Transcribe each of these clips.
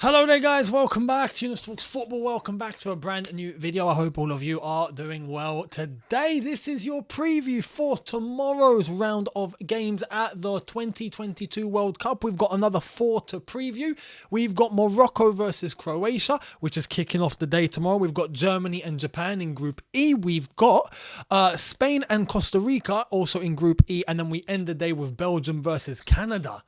Hello there guys, welcome back to Younes Talks Football, welcome back to a brand new video. I hope all of you are doing well today. This is your preview for tomorrow's round of games at the 2022 World Cup. We've got another 4 to preview. We've got Morocco versus Croatia, which is kicking off the day tomorrow. We've got Germany and Japan in Group E. We've got Spain and Costa Rica also in Group E. And then we end the day with Belgium versus Canada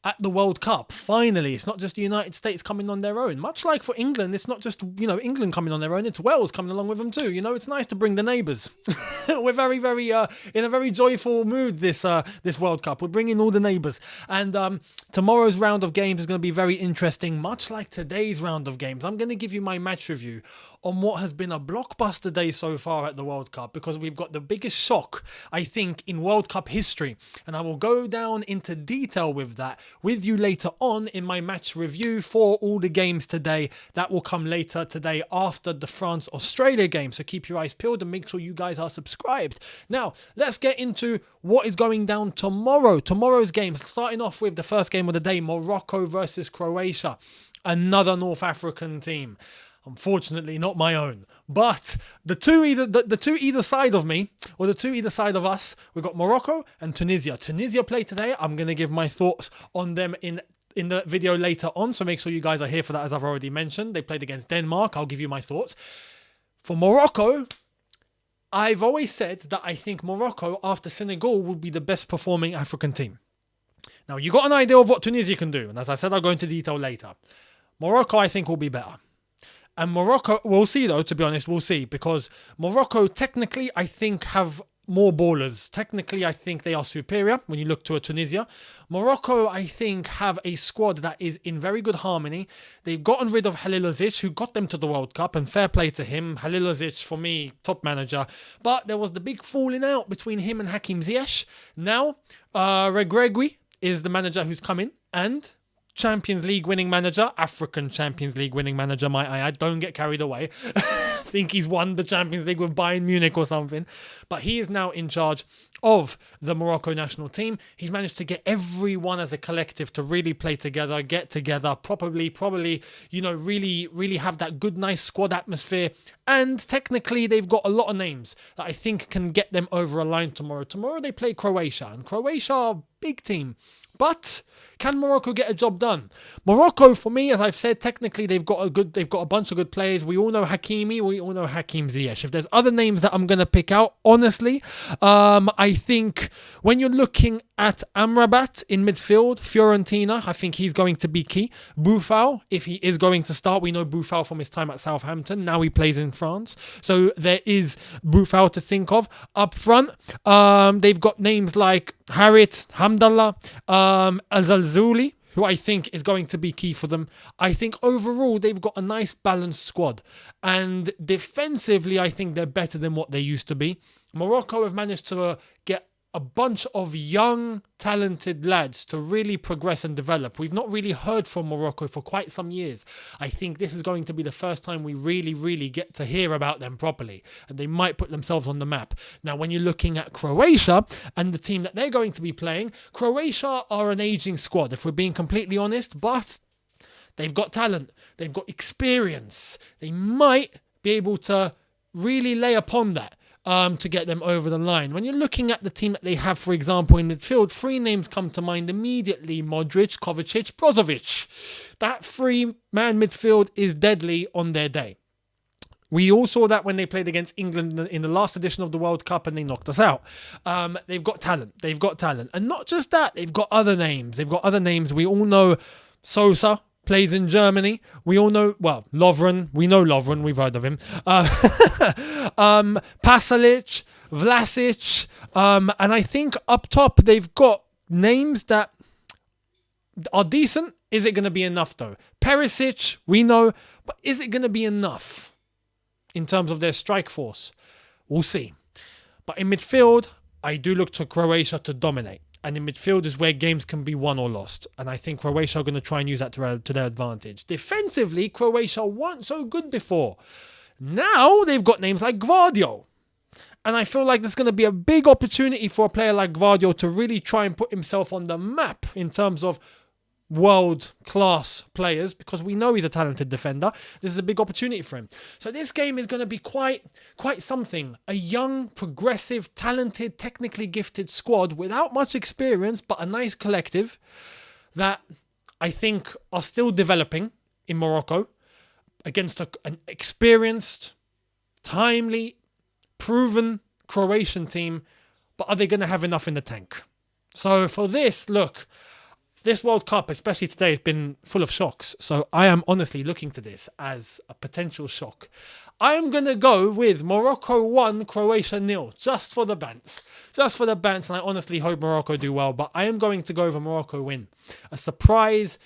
at the World Cup. Finally, it's not just the United States coming on their own. Much like for England, it's not just, England coming on their own, it's Wales coming along with them too. It's nice to bring the neighbours. We're very, very, in a very joyful mood this World Cup. We're bringing all the neighbours. And tomorrow's round of games is going to be very interesting, much like today's round of games. I'm going to give you my match review on what has been a blockbuster day so far at the World Cup, because we've got the biggest shock, I think, in World Cup history. And I will go down into detail with that with you later on in my match review for all the games today. That will come later today after the France-Australia game. So keep your eyes peeled and make sure you guys are subscribed. Now, let's get into what is going down tomorrow. Tomorrow's games, starting off with the first game of the day, Morocco versus Croatia. Another North African team. Unfortunately, not my own. But the two either side of me, or the two either side of us, we've got Morocco and Tunisia. Tunisia play today. I'm going to give my thoughts on them in the video later on. So make sure you guys are here for that, as I've already mentioned. They played against Denmark. I'll give you my thoughts. For Morocco, I've always said that I think Morocco, after Senegal, would be the best performing African team. Now, you got an idea of what Tunisia can do. And as I said, I'll go into detail later. Morocco, I think, will be better. And Morocco, we'll see though, to be honest, we'll see. Because Morocco, technically, I think, have more ballers. Technically, I think they are superior when you look to a Tunisia. Morocco, I think, have a squad that is in very good harmony. They've gotten rid of Halilovic, who got them to the World Cup, and fair play to him. Halilovic, for me, top manager. But there was the big falling out between him and Hakim Ziyech. Now, Regregui is the manager who's come in, and Champions League winning manager, African Champions League winning manager, might I add. Don't get carried away. I think he's won the Champions League with Bayern Munich or something. But he is now in charge of the Morocco national team. He's managed to get everyone as a collective to really play together, get together, probably, really have that good, nice squad atmosphere. And technically, they've got a lot of names that I think can get them over a line tomorrow. Tomorrow, they play Croatia. And Croatia are a big team. But can Morocco get a job done? Morocco, for me, as I've said, technically they've got a bunch of good players. We all know Hakimi, we all know Hakim Ziyech. If there's other names that I'm going to pick out, honestly, I think when you're looking at Amrabat in midfield, Fiorentina, I think he's going to be key. Boufal, if he is going to start, we know Boufal from his time at Southampton. Now he plays in France. So there is Boufal to think of. Up front, they've got names like Harit, Hamdallah, Al-Zalzouli, who I think is going to be key for them. I think overall they've got a nice balanced squad. And defensively, I think they're better than what they used to be. Morocco have managed to get a bunch of young, talented lads to really progress and develop. We've not really heard from Morocco for quite some years. I think this is going to be the first time we really get to hear about them properly. And they might put themselves on the map. Now, when you're looking at Croatia and the team that they're going to be playing, Croatia are an aging squad, if we're being completely honest. But they've got talent. They've got experience. They might be able to really lay upon that. To get them over the line. When you're looking at the team that they have, for example, in midfield, 3 names come to mind immediately: Modric, Kovacic, Brozovic. That 3-man midfield is deadly on their day. We all saw that when they played against England in the last edition of the World Cup and they knocked us out. They've got talent. And not just that, they've got other names. We all know Sosa plays in Germany. We all know, Lovren. We know Lovren. We've heard of him. Pasalic, Vlasic. And I think up top, they've got names that are decent. Is it going to be enough, though? Perisic, we know. But is it going to be enough in terms of their strike force? We'll see. But in midfield, I do look to Croatia to dominate. And in midfield is where games can be won or lost. And I think Croatia are going to try and use that to their advantage. Defensively, Croatia weren't so good before. Now they've got names like Gvardiol. And I feel like there's going to be a big opportunity for a player like Gvardiol to really try and put himself on the map in terms of world-class players, because we know he's a talented defender. This is a big opportunity for him. So this game is going to be quite something. A young, progressive, talented, technically gifted squad without much experience, but a nice collective that I think are still developing in Morocco against an experienced, timely, proven Croatian team. But are they going to have enough in the tank? So for this, look, this World Cup, especially today, has been full of shocks. So I am honestly looking to this as a potential shock. I am going to go with Morocco 1, Croatia 0, just for the bants. Just for the bants, and I honestly hope Morocco do well. But I am going to go with a Morocco win. A surprise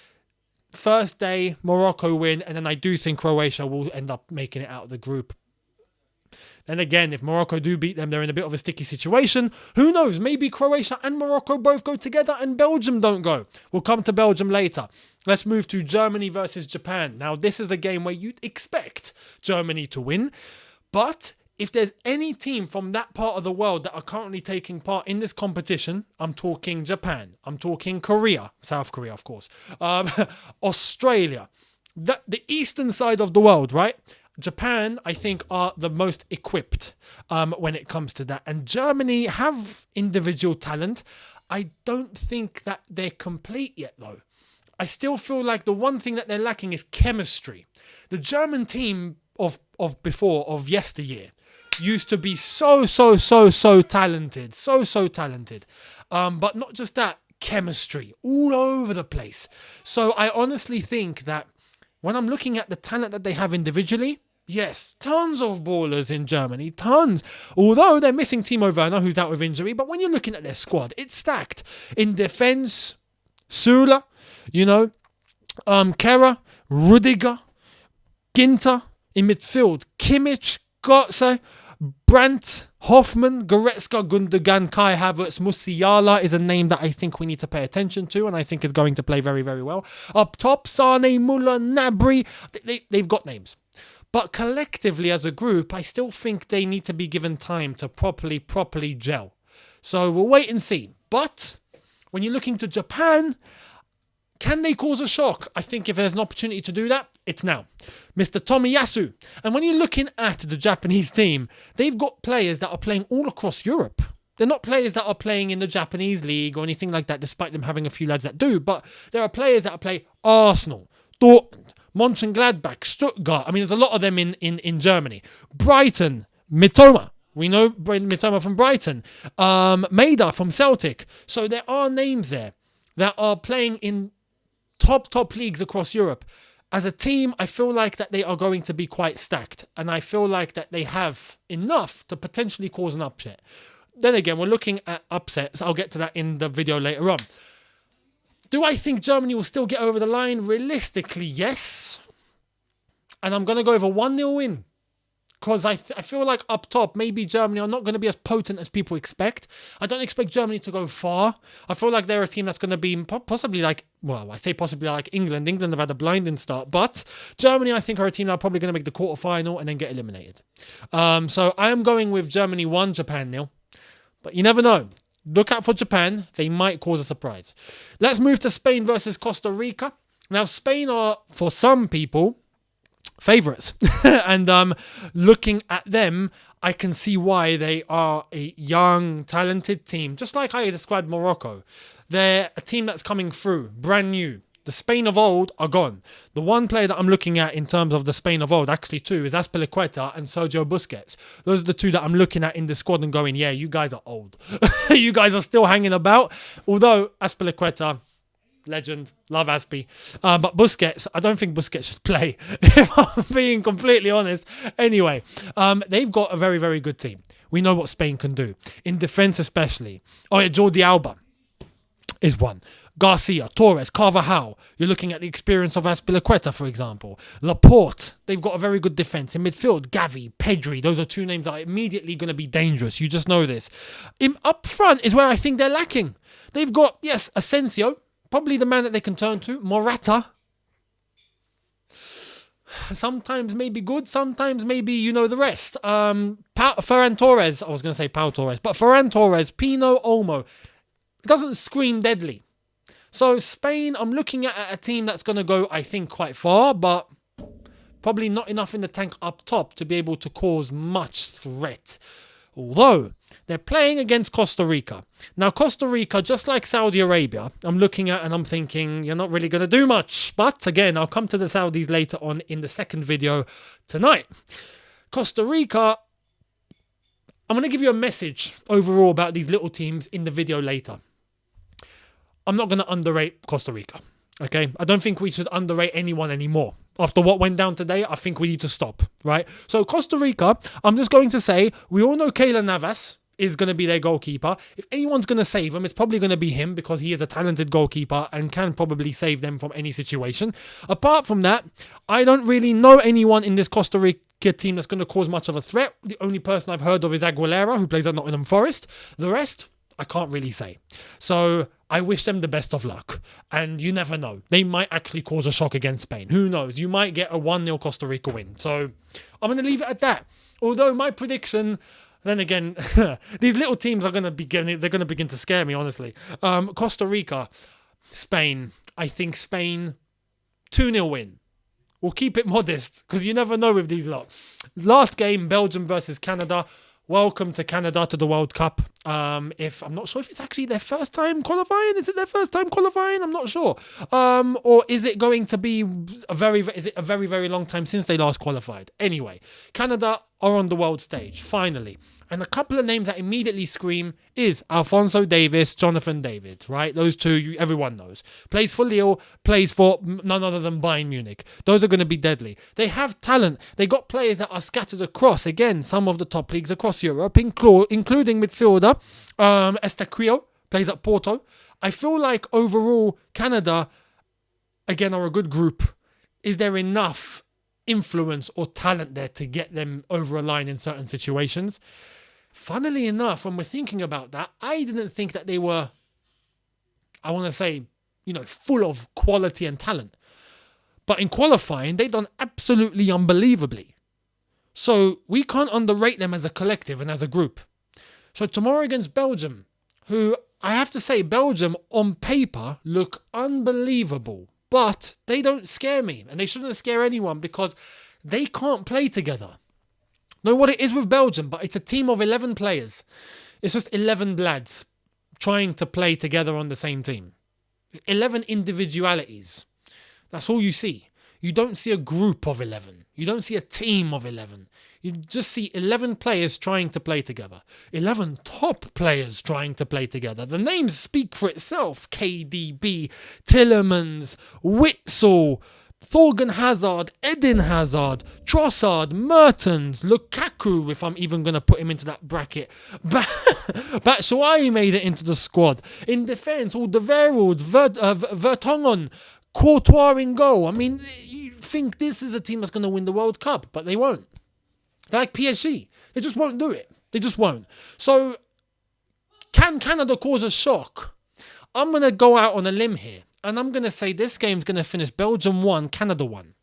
first day Morocco win, and then I do think Croatia will end up making it out of the group. Then again, if Morocco do beat them, they're in a bit of a sticky situation. Who knows? Maybe Croatia and Morocco both go together and Belgium don't go. We'll come to Belgium later. Let's move to Germany versus Japan. Now, this is a game where you'd expect Germany to win. But if there's any team from that part of the world that are currently taking part in this competition, I'm talking Japan. I'm talking Korea. South Korea, of course. Australia. The eastern side of the world, right? Japan, I think, are the most equipped when it comes to that. And Germany have individual talent. I don't think that they're complete yet, though. I still feel like the one thing that they're lacking is chemistry. The German team of yesteryear used to be so talented. So talented. But not just that, chemistry all over the place. So I honestly think that when I'm looking at the talent that they have individually, yes, tons of ballers in Germany, tons. Although they're missing Timo Werner, who's out with injury, but when you're looking at their squad, it's stacked. In defense, Süle, Kehrer, Rudiger, Ginter. In midfield, Kimmich, Götze, Brandt, Hoffman, Goretzka, Gundogan, Kai Havertz, Musiala is a name that I think we need to pay attention to, and I think is going to play very, very well. Up top, Sane, Muller, Gnabry, they've got names. But collectively as a group, I still think they need to be given time to properly gel. So we'll wait and see. But when you're looking to Japan, can they cause a shock? I think if there's an opportunity to do that, it's now. Mr. Tomiyasu. And when you're looking at the Japanese team, they've got players that are playing all across Europe. They're not players that are playing in the Japanese league or anything like that, despite them having a few lads that do. But there are players that play Arsenal, Dortmund, Mönchengladbach, Stuttgart. I mean, there's a lot of them in Germany. Brighton, Mitoma. We know Mitoma from Brighton. Maeda from Celtic. So there are names there that are playing in top leagues across Europe. As a team, I feel like that they are going to be quite stacked. And I feel like that they have enough to potentially cause an upset. Then again, we're looking at upsets. I'll get to that in the video later on. Do I think Germany will still get over the line? Realistically, yes. And I'm going to go with a 1-0 win. Because I feel like up top, maybe Germany are not going to be as potent as people expect. I don't expect Germany to go far. I feel like they're a team that's going to be possibly like, well, I say possibly like England. England have had a blinding start. But Germany, I think, are a team that are probably going to make the quarterfinal and then get eliminated. So I am going with Germany 1, Japan 0. But you never know. Look out for Japan. They might cause a surprise. Let's move to Spain versus Costa Rica. Now, Spain are, for some people, favourites. And looking at them, I can see why they are a young, talented team. Just like I described Morocco. They're a team that's coming through, brand new. The Spain of old are gone. The one player that I'm looking at in terms of the Spain of old, actually two, is Azpilicueta and Sergio Busquets. Those are the two that I'm looking at in the squad and going, yeah, you guys are old. You guys are still hanging about. Although Azpilicueta, legend, love Aspi. But Busquets, I don't think Busquets should play, if I'm being completely honest. Anyway, they've got a very, very good team. We know what Spain can do. In defence especially. Oh yeah, Jordi Alba is one. Garcia, Torres, Carvajal. You're looking at the experience of Azpilicueta, for example. Laporte, they've got a very good defence. In midfield, Gavi, Pedri, those are two names that are immediately going to be dangerous. You just know this. Up front is where I think they're lacking. They've got, yes, Asensio, probably the man that they can turn to. Morata. Sometimes maybe good, sometimes maybe you know the rest. Ferran Torres, I was going to say Pau Torres, but Ferran Torres, Pino Olmo. It doesn't scream deadly. So Spain, I'm looking at a team that's going to go, I think, quite far, but probably not enough in the tank up top to be able to cause much threat. Although, they're playing against Costa Rica. Now, Costa Rica, just like Saudi Arabia, I'm looking at and I'm thinking, you're not really going to do much. But again, I'll come to the Saudis later on in the second video tonight. Costa Rica, I'm going to give you a message overall about these little teams in the video later. I'm not going to underrate Costa Rica. Okay, I don't think we should underrate anyone anymore. After what went down today, I think we need to stop, right? So Costa Rica, I'm just going to say, we all know Keylor Navas is going to be their goalkeeper. If anyone's going to save him, it's probably going to be him because he is a talented goalkeeper and can probably save them from any situation. Apart from that, I don't really know anyone in this Costa Rica team that's going to cause much of a threat. The only person I've heard of is Aguilera, who plays at Nottingham Forest. The rest, I can't really say. So I wish them the best of luck. And you never know. They might actually cause a shock against Spain. Who knows? You might get a 1-0 Costa Rica win. So I'm going to leave it at that. Although my prediction, then again, these little teams are going to begin to scare me, honestly. Costa Rica, Spain. I think Spain, 2-0 win. We'll keep it modest because you never know with these lot. Last game, Belgium versus Canada. Welcome to Canada to the World Cup. I'm not sure if it's actually their first time qualifying. Is it their first time qualifying? I'm not sure. Or is it going to be a very, very long time since they last qualified? Anyway, Canada are on the world stage, finally. And a couple of names that immediately scream is Alphonso Davies, Jonathan David, right? Those two, everyone knows. Plays for Lille, plays for none other than Bayern Munich. Those are going to be deadly. They have talent. They got players that are scattered across, again, some of the top leagues across Europe, including midfielder Estaquio, plays at Porto. I feel like overall, Canada, again, are a good group. Is there enough influence or talent there to get them over a line in certain situations? Funnily enough, when we're thinking about that, I didn't think that they were, I want to say, full of quality and talent. But in qualifying, they've done absolutely unbelievably. So we can't underrate them as a collective and as a group. So tomorrow against Belgium, who I have to say, Belgium on paper look unbelievable. But they don't scare me, and they shouldn't scare anyone because they can't play together. Know what it is with Belgium, but it's a team of 11 players. It's just 11 lads trying to play together on the same team. 11 individualities. That's all you see. You don't see a group of 11. You don't see a team of 11. You just see 11 players trying to play together. 11 top players trying to play together. The names speak for itself. KDB, Tillemans, Witsel, Thorgan Hazard, Eden Hazard, Trossard, Mertens, Lukaku, if I'm even going to put him into that bracket. Batshuayi made it into the squad. In defence, Alderweireld, Vertonghen, Courtois in goal. I mean, you think this is a team that's going to win the World Cup, but they won't. They're like PSG. They just won't do it. They just won't. So, can Canada cause a shock? I'm going to go out on a limb here. And I'm going to say this game's going to finish Belgium 1, Canada 1.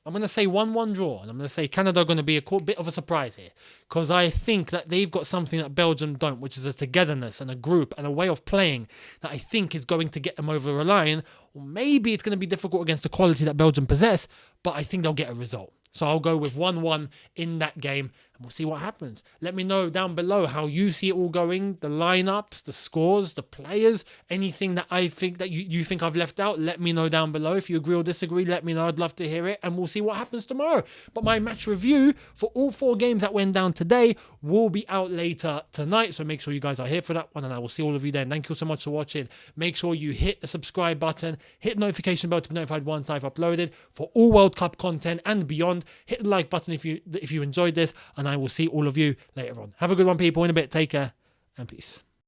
I'm going to say 1-1 draw. And I'm going to say Canada are going to be a bit of a surprise here. Because I think that they've got something that Belgium don't, which is a togetherness and a group and a way of playing that I think is going to get them over a line. Or maybe it's going to be difficult against the quality that Belgium possess, but I think they'll get a result. So I'll go with 1-1 in that game, and we'll see what happens. Let me know down below how you see it all going, the lineups, the scores, the players, anything that I think that you think I've left out. Let me know down below. If you agree or disagree, let me know. I'd love to hear it, and we'll see what happens tomorrow. But my match review for all 4 games that went down today will be out later tonight, so make sure you guys are here for that one, and I will see all of you then. Thank you so much for watching. Make sure you hit the subscribe button, hit the notification bell to be notified once I've uploaded for all World Cup content and beyond. Hit the like button if you enjoyed this, and I will see all of you later on. Have a good one, people. In a bit, take care and peace.